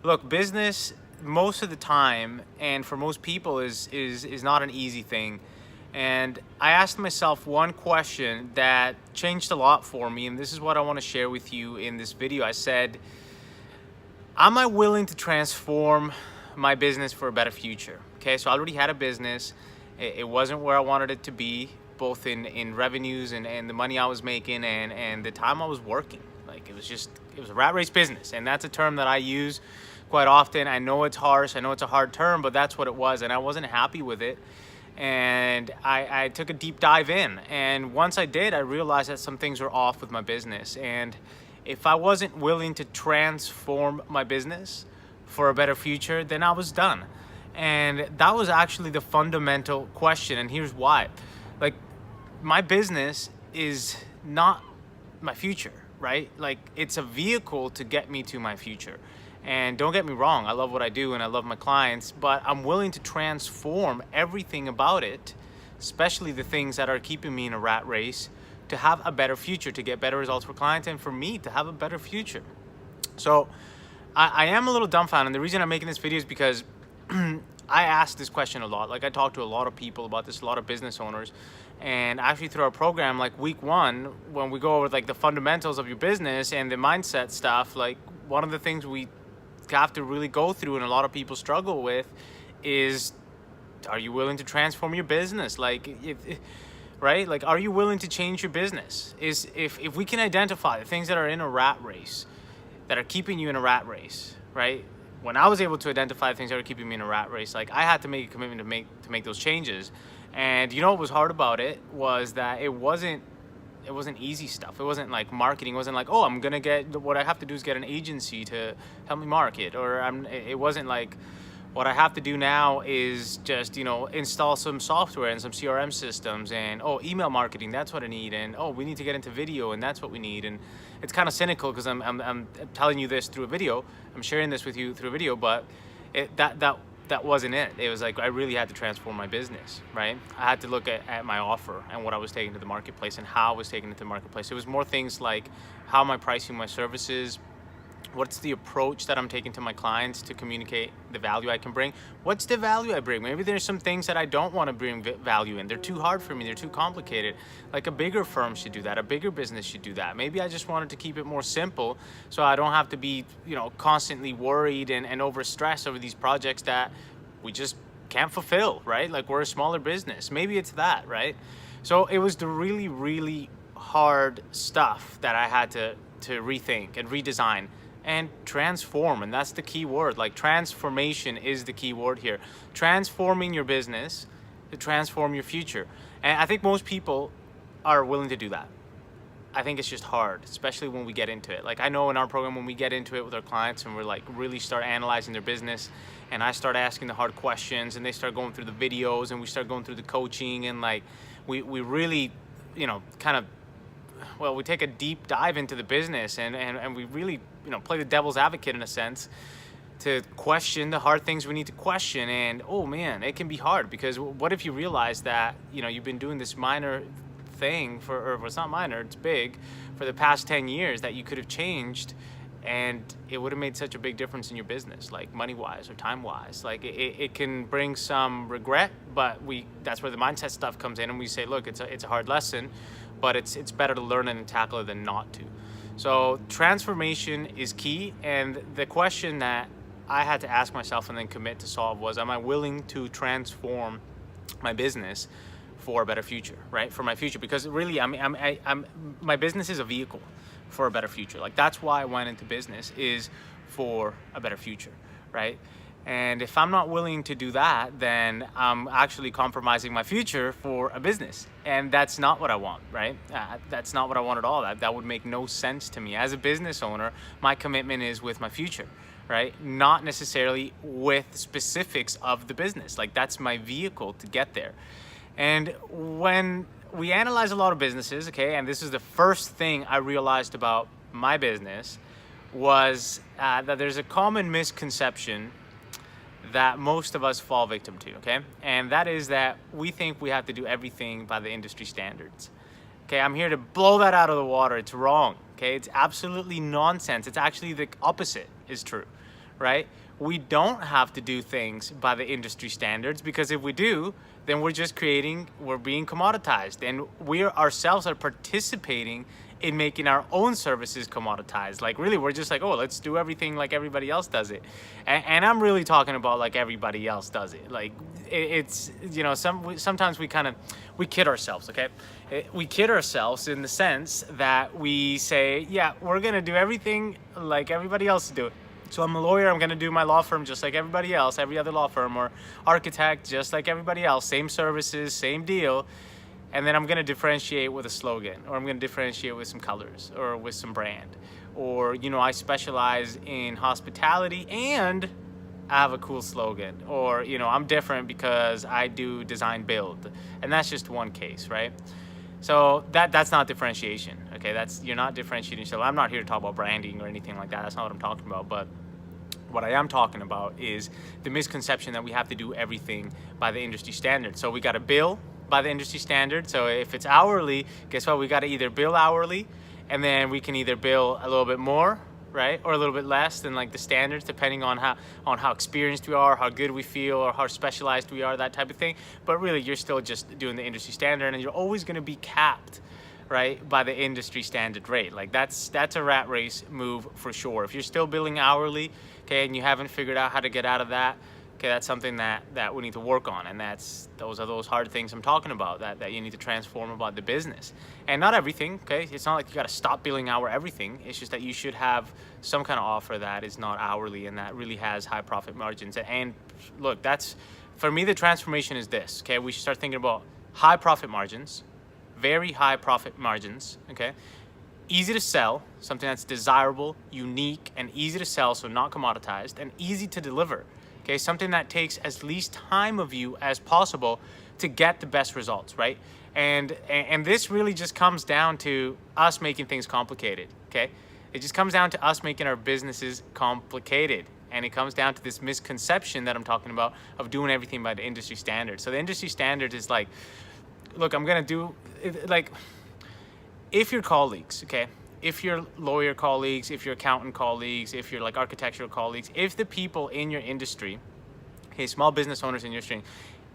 Look, business most of the time, and for most people, is not an easy thing. And I asked myself one question that changed a lot for me, and this is what I want to share with you in this video. I said, am I willing to transform my business for a better future? Okay, so I already had a business. It wasn't where I wanted it to be, both in revenues and the money I was making and the time I was working. Like it was a rat race business, and that's a term that I use quite often. I know it's harsh, I know it's a hard term, but that's what it was, and I wasn't happy with it. And I took a deep dive in, and once I did, I realized that some things were off with my business. And if I wasn't willing to transform my business for a better future, then I was done. And that was actually the fundamental question, and here's why. Like, my business is not my future, right? Like, it's a vehicle to get me to my future. And don't get me wrong, I love what I do and I love my clients, but I'm willing to transform everything about it, especially the things that are keeping me in a rat race, to have a better future, to get better results for clients, and for me to have a better future. So I am a little dumbfounded, and the reason I'm making this video is because I ask this question a lot. Like, I talk to a lot of people about this, a lot of business owners, and actually through our program, like week 1, when we go over like the fundamentals of your business and the mindset stuff, like one of the things we have to really go through and a lot of people struggle with is, are you willing to transform your business? Like, right? Like, are you willing to change your business? If we can identify the things that are in a rat race, that are keeping you in a rat race, right? When I was able to identify the things that are keeping me in a rat race, like I had to make a commitment to make those changes. And you know what was hard about it was that it wasn't easy stuff. It wasn't like marketing. It wasn't like, oh, I'm gonna get, what I have to do is get an agency to help me market, or it wasn't like, what I have to do now is just, install some software and some CRM systems, and oh, email marketing, that's what I need, and oh, we need to get into video, and that's what we need. And it's kind of cynical because I'm telling you this through a video. I'm sharing this with you through a video, but that wasn't it. It was like I really had to transform my business, right? I had to look at my offer and what I was taking to the marketplace and how I was taking it to the marketplace. It was more things like, how am I pricing my services? What's the approach that I'm taking to my clients to communicate the value I can bring? What's the value I bring? Maybe there's some things that I don't want to bring value in. They're too hard for me. They're too complicated. Like a bigger firm should do that. A bigger business should do that. Maybe I just wanted to keep it more simple so I don't have to be, constantly worried and overstressed over these projects that we just can't fulfill, right? Like, we're a smaller business. Maybe it's that, right? So it was the really, really hard stuff that I had to rethink and redesign and transform. And that's the key word. Like, transformation is the key word here. Transforming your business to transform your future. And I think most people are willing to do that. I think it's just hard, especially when we get into it. Like, I know in our program, when we get into it with our clients and we're like really start analyzing their business, and I start asking the hard questions and they start going through the videos and we start going through the coaching, and like we really, we take a deep dive into the business and we really, play the devil's advocate in a sense, to question the hard things we need to question. And oh man, it can be hard, because what if you realize that, you've been doing this minor thing or it's not minor, it's big, for the past 10 years that you could have changed, and it would have made such a big difference in your business, like money-wise or time-wise. Like, it can bring some regret, but that's where the mindset stuff comes in, and we say, look, it's a hard lesson, but it's better to learn it and tackle it than not to. So transformation is key, and the question that I had to ask myself and then commit to solve was, am I willing to transform my business for a better future, right? For my future, because really, my business is a vehicle for a better future. Like, that's why I went into business, is for a better future, right? And if I'm not willing to do that, then I'm actually compromising my future for a business. And that's not what I want, right? That's not what I want at all. That would make no sense to me. As a business owner, my commitment is with my future, right? Not necessarily with specifics of the business. Like, that's my vehicle to get there. And when we analyze a lot of businesses, okay, and this is the first thing I realized about my business, was that there's a common misconception that most of us fall victim to, okay? And that is that we think we have to do everything by the industry standards. Okay, I'm here to blow that out of the water. It's wrong, okay? It's absolutely nonsense. It's actually the opposite is true, right? We don't have to do things by the industry standards, because if we do, then we're being commoditized, and we ourselves are participating in making our own services commoditized. Like, really, we're just like, oh, let's do everything like everybody else does it. And I'm really talking about like everybody else does it. Like, it's, sometimes we kid ourselves, okay? We kid ourselves in the sense that we say, yeah, we're gonna do everything like everybody else do it. So I'm a lawyer, I'm gonna do my law firm just like everybody else, every other law firm, or architect just like everybody else, same services, same deal. And then I'm gonna differentiate with a slogan, or I'm gonna differentiate with some colors, or with some brand. Or, I specialize in hospitality and I have a cool slogan. Or, I'm different because I do design build. And that's just one case, right? So that's not differentiation, okay? You're not differentiating. So I'm not here to talk about branding or anything like that. That's not what I'm talking about. But what I am talking about is the misconception that we have to do everything by the industry standard. So we got to bill by the industry standard. So if it's hourly, guess what? We got to either bill hourly, and then we can either bill a little bit more, right, or a little bit less than like the standards, depending on how experienced we are, how good we feel, or how specialized we are, that type of thing. But really, you're still just doing the industry standard, and you're always going to be capped, right, by the industry standard rate. Like, that's a rat race move for sure. If you're still billing hourly, okay, and you haven't figured out how to get out of that, okay, that's something that we need to work on, and those are those hard things I'm talking about, that you need to transform about the business. And not everything, okay? It's not like you got to stop billing hour everything. It's just that you should have some kind of offer that is not hourly and that really has high profit margins. And look, for me, the transformation is this, okay? We should start thinking about high profit margins, very high profit margins, okay? Easy to sell, something that's desirable, unique, and easy to sell, so not commoditized, and easy to deliver. Okay, something that takes as least time of you as possible to get the best results, right? And this really just comes down to us making things complicated, okay? It just comes down to us making our businesses complicated. And it comes down to this misconception that I'm talking about of doing everything by the industry standard. So the industry standard is like, look, I'm gonna do, like, if your colleagues, okay, if your lawyer colleagues, if your accountant colleagues, if your like architectural colleagues, if the people in your industry, okay, small business owners in your industry,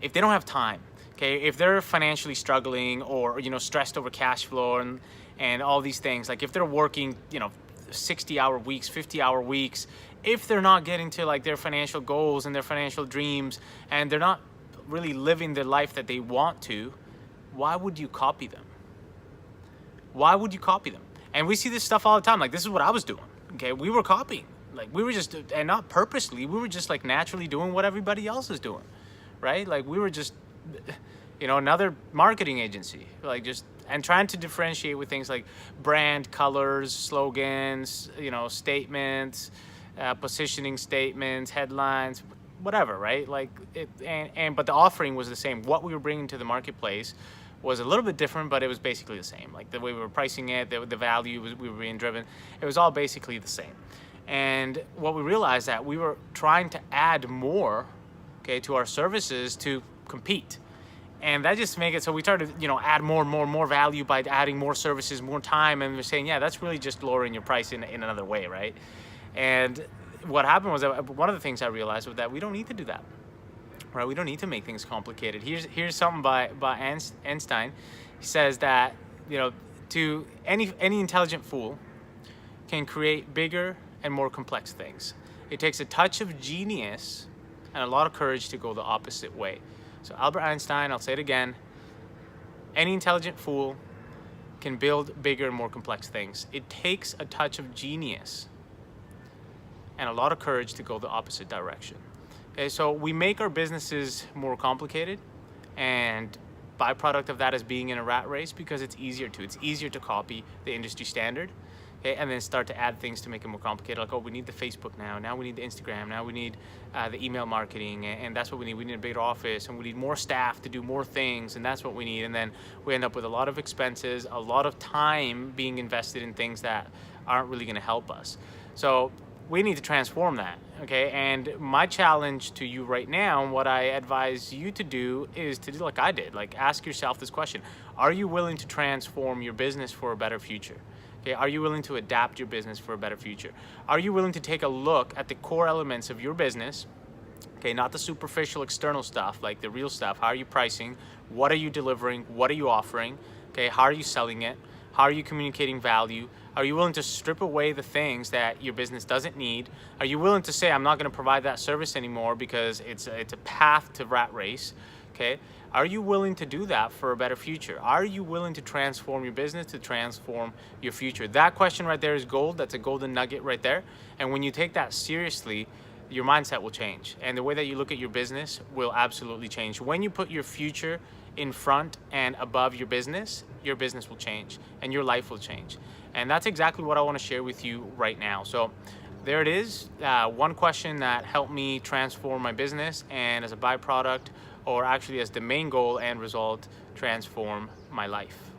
if they don't have time, okay, if they're financially struggling or, stressed over cash flow and all these things, like if they're working, 60-hour weeks, 50-hour weeks, if they're not getting to like their financial goals and their financial dreams, and they're not really living the life that they want to, why would you copy them? Why would you copy them? And we see this stuff all the time. Like, this is what I was doing, okay? We were copying. Like, we were just, and not purposely, we were just like naturally doing what everybody else is doing, right? Like, we were just, another marketing agency, like and trying to differentiate with things like brand, colors, slogans, statements, positioning statements, headlines, whatever, right? Like, but the offering was the same. What we were bringing to the marketplace was a little bit different, but it was basically the same. Like the way we were pricing it, the value we were being driven, it was all basically the same. And what we realized that we were trying to add more, okay, to our services to compete. And that just made it so we started, add more value by adding more services, more time, and we're saying, yeah, that's really just lowering your price in another way, right? And what happened was that one of the things I realized was that we don't need to do that. Right, we don't need to make things complicated. Here's something by Einstein. He says that to any intelligent fool can create bigger and more complex things. It takes a touch of genius and a lot of courage to go the opposite way. So Albert Einstein, I'll say it again, any intelligent fool can build bigger and more complex things. It takes a touch of genius and a lot of courage to go the opposite direction. Okay, so we make our businesses more complicated, and byproduct of that is being in a rat race because it's easier to copy the industry standard, okay, and then start to add things to make it more complicated. Like, oh, we need the Facebook now we need the Instagram, now we need the email marketing, and that's what we need. We need a bigger office, and we need more staff to do more things, and that's what we need. And then we end up with a lot of expenses, a lot of time being invested in things that aren't really going to help us. So we need to transform that, okay? And my challenge to you right now, and what I advise you to do, is to do like I did. Like, ask yourself this question: are you willing to transform your business for a better future? Okay, are you willing to adapt your business for a better future? Are you willing to take a look at the core elements of your business? Okay, not the superficial external stuff, like the real stuff. How are you pricing? What are you delivering? What are you offering? Okay, how are you selling it? How are you communicating value? Are you willing to strip away the things that your business doesn't need? Are you willing to say, I'm not going to provide that service anymore because it's a path to rat race? Okay, are you willing to do that for a better future? Are you willing to transform your business to transform your future? That question right there is gold. That's a golden nugget right there. And when you take that seriously, your mindset will change, and the way that you look at your business will absolutely change. When you put your future in front and above your business will change and your life will change. And that's exactly what I want to share with you right now. So there it is, one question that helped me transform my business, and as a byproduct, or actually as the main goal and result, transform my life.